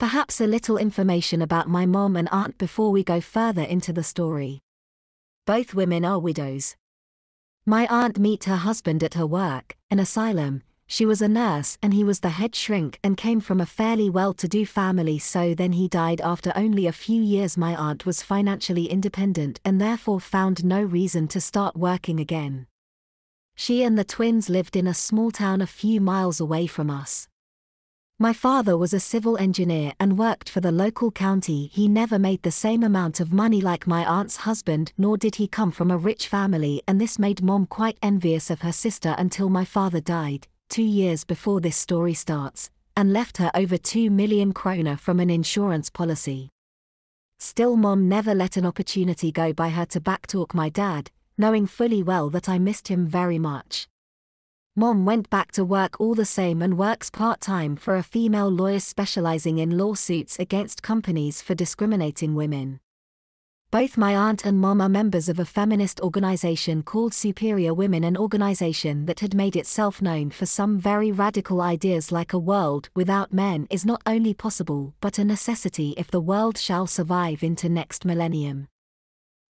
Perhaps a little information about my mom and aunt before we go further into the story. Both women are widows. My aunt met her husband at her work, an asylum. She was a nurse and he was the head shrink and came from a fairly well-to-do family, so then he died after only a few years. My aunt was financially independent and therefore found no reason to start working again. She and the twins lived in a small town a few miles away from us. My father was a civil engineer and worked for the local county. He never made the same amount of money like my aunt's husband, nor did he come from a rich family, and this made Mom quite envious of her sister until my father died, 2 years before this story starts, and left her over 2 million kroner from an insurance policy. Still, Mom never let an opportunity go by her to backtalk my dad, knowing fully well that I missed him very much. Mom went back to work all the same and works part-time for a female lawyer specializing in lawsuits against companies for discriminating women. Both my aunt and Mom are members of a feminist organization called Superior Women, an organization that had made itself known for some very radical ideas like a world without men is not only possible but a necessity if the world shall survive into next millennium.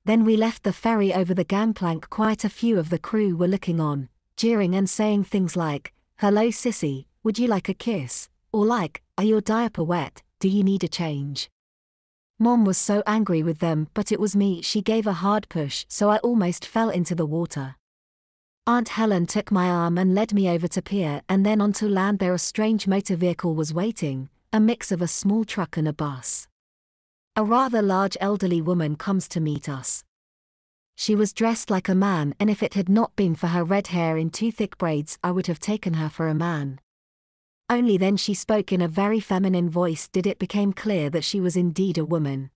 Then we left the ferry over the gangplank. Quite a few of the crew were looking on, jeering and saying things like, "Hello sissy, would you like a kiss?" Or like, "Are your diaper wet, do you need a change?" Mom was so angry with them, but it was me she gave a hard push, so I almost fell into the water. Aunt Helen took my arm and led me over to pier and then onto land. There a strange motor vehicle was waiting, a mix of a small truck and a bus. A rather large elderly woman comes to meet us. She was dressed like a man, and if it had not been for her red hair in 2 thick braids I would have taken her for a man. Only then she spoke in a very feminine voice did it become clear that she was indeed a woman.